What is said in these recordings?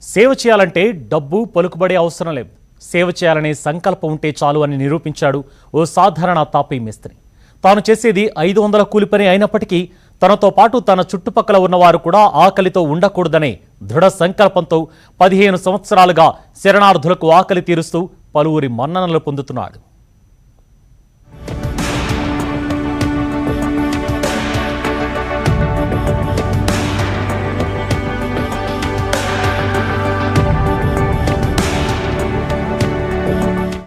సేవ చేయాలంటే డబ్బు పలుకుబడే అవసరం లేదు. సేవ చేయాలనే సంకల్పం ఉంటే చాలు అని నిరూపించాడు ఓ సాధారణ తాపీ మేస్త్రి. తాను చేసేది 500 కూలి పని అయినప్పటికీ తనతో పాటు తన చుట్టుపక్కల ఉన్నవారు కూడా ఆకలితో ఉండకూడదనే దృఢ సంకల్పంతో 15 సంవత్సరాలుగా శరణార్థులకు ఆకలి తీరుస్తూ పలువురి మన్ననలు పొందుతున్నాడు.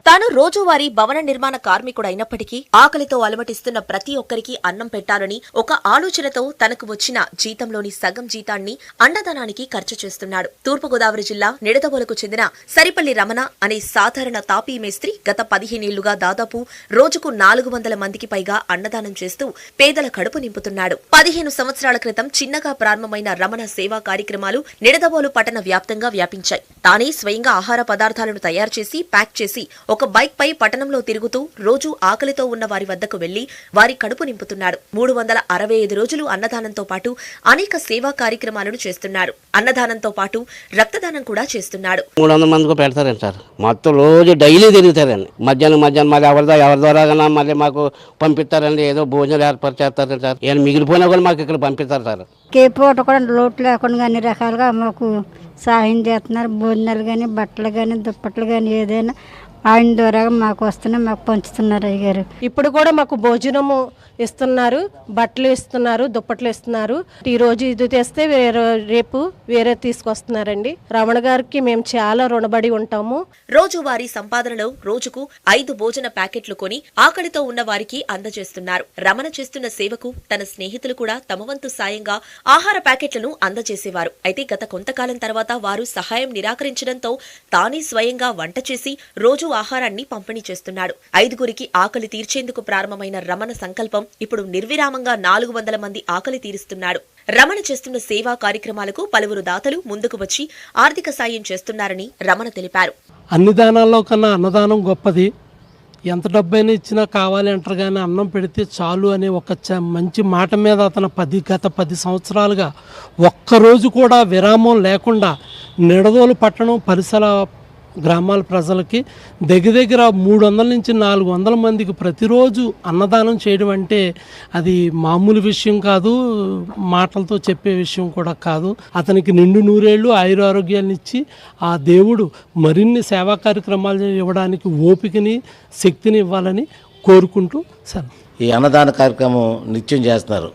తాను రోజువారీ భవన నిర్మాణ కార్మికుడైనప్పటికీ ఆకలితో అలమటిస్తున్న ప్రతి ఒక్కరికి అన్నం పెట్టాలని ఒక ఆలోచనతో తనకు వచ్చిన జీతంలోని సగం జీతాన్ని అన్నదానానికి ఖర్చు చేస్తున్నాడు. తూర్పుగోదావరి జిల్లా నిడదవోలుకు చెందిన సరిపల్లి రమణ అనే సాధారణ తాపీ మేస్త్రి గత 15 ఏళ్లుగా దాదాపు రోజుకు 400 మందికి పైగా అన్నదానం చేస్తూ పేదల కడుపు నింపుతున్నాడు. 15 సంవత్సరాల క్రితం చిన్నగా ప్రారంభమైన రమణ సేవా కార్యక్రమాలు నిడదవోలు పట్టణ వ్యాప్తంగా వ్యాపించాయి. తానే స్వయంగా ఆహార పదార్థాలను తయారు చేసి ప్యాక్ చేసి ఒక బైక్ పై పట్టణంలో తిరుగుతూ రోజు ఆకలితో ఉన్న వారి వద్దకు వెళ్లి వారి కడుపు నింపుతున్నాడు. 365 రోజులు అన్నదానంతో పాటు అనేక సేవా కార్యక్రమాలను చేస్తున్నాడు. అన్నదానంతో పాటు రక్తదానం కూడా చేస్తున్నాడు. 300 మందికి పెడతారండి సార్. మొత్తం రోజు డైలీ తిరుగుతారండి. మధ్యాహ్నం మళ్ళీ ఎవరి ద్వారా మళ్ళీ మాకు పంపిస్తారండి. ఏదో భోజనాలు ఏర్పాటు చేస్తారండి సార్. ఏమైనా మిగిలిపోయినా కూడా మాకు ఇక్కడ పంపిస్తారు సార్. ఏ పూట కూడా లోటు లేకుండా అన్ని రకాలుగా మాకు సహాయం చేస్తున్నారు. భోజనాలు కానీ, బట్టలు కానీ, దుప్పట్లు కానీ ఏదైనా ఆయన ద్వారా మాకు వస్తున్నాయి, మాకు పంచుతున్నారు అయ్యారు. ఇప్పుడు కూడా మాకు భోజనము ఇస్తున్నారు, బట్టలు ఇస్తున్నారు, దుప్పట్లు ఇస్తున్నారు. ఈ రోజు ఇది తెస్తే రేపు వేరే తీసుకొస్తున్నారండి. రమణ గారికి మేము చాలా రుణపడి ఉంటాము. రోజువారీ సంపాదనలో రోజుకు 5 భోజన ప్యాకెట్లు కొని ఆకలితో ఉన్న వారికి అందజేస్తున్నారు. రమణ చేస్తున్న సేవకు తన స్నేహితులు కూడా తమ వంతు సాయంగా ఆహార ప్యాకెట్లను అందజేసేవారు. అయితే గత కొంతకాలం తర్వాత వారు సహాయం నిరాకరించడంతో తానే స్వయంగా వంట చేసి రోజు ఆహారాన్ని పంపిణీ చేస్తున్నాడు. 5గురికి ఆకలి తీర్చేందుకు ప్రారంభమైన రమణ సంకల్పం ఇప్పుడు నిర్విరామంగా 400 మంది ఆకలి తీరుస్తున్నాడు. రమణ చేస్తున్న సేవా కార్యక్రమాలకు పలువురు దాతలు ముందుకు వచ్చి ఆర్థిక సాయం చేస్తున్నారని రమణ తెలిపారు. అన్ని దానాల్లో కన్నా అన్నదానం గొప్పది. ఎంత డబ్బైనా ఇచ్చినా కావాలి అంటారు, కానీ అన్నం పెడితే చాలు అనే ఒక మంచి మాట మీద అతను గత 10 సంవత్సరాలుగా ఒక్కరోజు కూడా విరామం లేకుండా నిడదవోలు పట్టణం పరిసర గ్రామాల ప్రజలకి దగ్గర 300 నుంచి 400 మందికి ప్రతిరోజు అన్నదానం చేయడం అంటే అది మామూలు విషయం కాదు, మాటలతో చెప్పే విషయం కూడా కాదు. అతనికి నిండు నూరేళ్లు ఆయురారోగ్యాన్ని ఇచ్చి ఆ దేవుడు మరిన్ని సేవా కార్యక్రమాలు ఇవ్వడానికి ఓపికని, శక్తిని ఇవ్వాలని కోరుకుంటూ సార్ ఈ అన్నదాన కార్యక్రమం నిత్యం చేస్తున్నారు.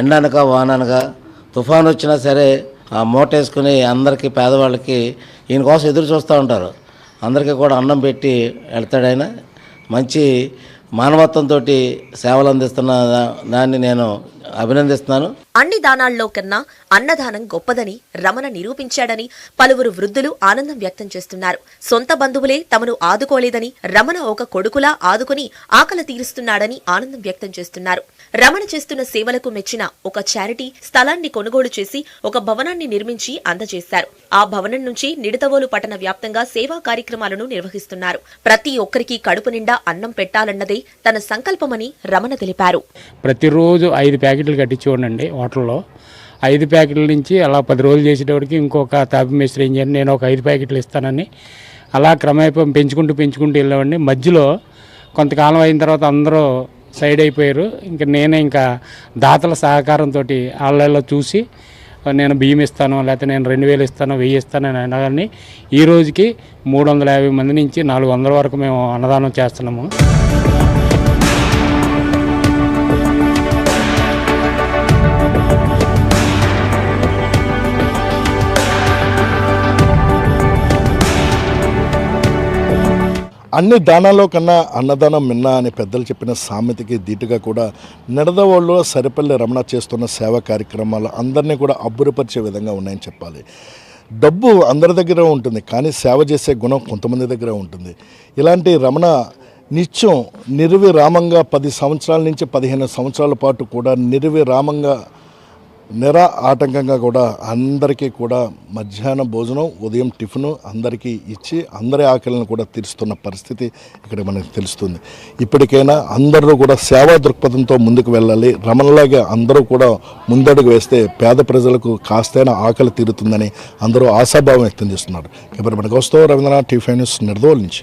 ఎండనక వాననగా తుఫాను వచ్చినా సరే ఆ మూట వేసుకుని అందరికీ పేదవాళ్ళకి ఈయన కోసం ఎదురు చూస్తూ ఉంటారు. అందరికీ కూడా అన్నం పెట్టి వెళ్తాడు. మంచి మానవత్వంతో సేవలు అందిస్తున్న దాన్ని నేను అభినందిస్తున్నాను. అన్ని దానాల్లో కన్నా అన్నదానం గొప్పదని రమణ నిరూపించాడని పలువురు వృద్ధులు ఆనందం వ్యక్తం చేస్తున్నారు. సొంత బంధువులే తమను ఆదుకోలేదని రమణ ఒక కొడుకులా ఆదుకుని ఆకలి తీరుస్తున్నాడని ఆనందం వ్యక్తం చేస్తున్నారు. రమణ చేస్తున్న సేవలకు మెచ్చిన ఒక చారిటీ స్థలాన్ని కొనుగోలు చేసి ఒక భవనాన్ని నిర్మించి అందజేశారు. ఆ భవనం నుంచి నిడదవోలు పట్టణ వ్యాప్తంగా సేవా కార్యక్రమాలను నిర్వహిస్తున్నారు. ప్రతి ఒక్కరికి కడుపు నిండా అన్నం పెట్టాలన్నదే తన సంకల్పమని రమణ తెలిపారు. ప్రతిరోజు 5 ప్యాకెట్లు కట్టించి ఉండండి హోటల్లో. 5 ప్యాకెట్ల నుంచి అలా 10 రోజులు చేసేటప్పటికి ఇంకొక తాపీ మేస్త్రి ఏం చేయండి, నేను ఒక 5 ప్యాకెట్లు ఇస్తానని అలా క్రమేపం పెంచుకుంటూ వెళ్ళామండి. మధ్యలో కొంతకాలం అయిన తర్వాత అందరూ సైడ్ అయిపోయారు. నేనే దాతల సహకారంతో వాళ్ళలో చూసి నేను బియ్యం ఇస్తాను, లేకపోతే నేను 2000 ఇస్తాను, 1000 ఇస్తాను అని అనగానే ఈ రోజుకి 350 మంది నుంచి 400 వరకు మేము అన్నదానం చేస్తున్నాము. అన్ని దానాల్లో కన్నా అన్నదానం మిన్నా అని పెద్దలు చెప్పిన సామెతకి ధీటుగా కూడా నిడదవోలులో సరిపల్లి రమణ చేస్తున్న సేవా కార్యక్రమాలు అందరినీ కూడా అబ్బురపరిచే విధంగా ఉన్నాయని చెప్పాలి. డబ్బు అందరి దగ్గర ఉంటుంది, కానీ సేవ చేసే గుణం కొంతమంది దగ్గర ఉంటుంది. ఇలాంటి రమణ నిత్యం నిర్విరామంగా 10 సంవత్సరాల నుంచి 15 సంవత్సరాల పాటు కూడా నిర్విరామంగా ఆటంకంగా కూడా అందరికీ కూడా మధ్యాహ్న భోజనం ఉదయం టిఫిన్ అందరికీ ఇచ్చి అందరి ఆకలిని కూడా తీరుస్తున్న పరిస్థితి ఇక్కడ మనకు తెలుస్తుంది. ఇప్పటికైనా అందరూ కూడా సేవా దృక్పథంతో ముందుకు వెళ్ళాలి. రమణలాగా అందరూ కూడా ముందడుగు వేస్తే పేద ప్రజలకు కాస్తైనా ఆకలి తీరుతుందని అందరూ ఆశాభావం వ్యక్తం చేస్తున్నారు. కెమెరామెన్ గౌస్తో రవీంద్రనాథ్, టీవీ5 న్యూస్, నిడదవోలు నుంచి.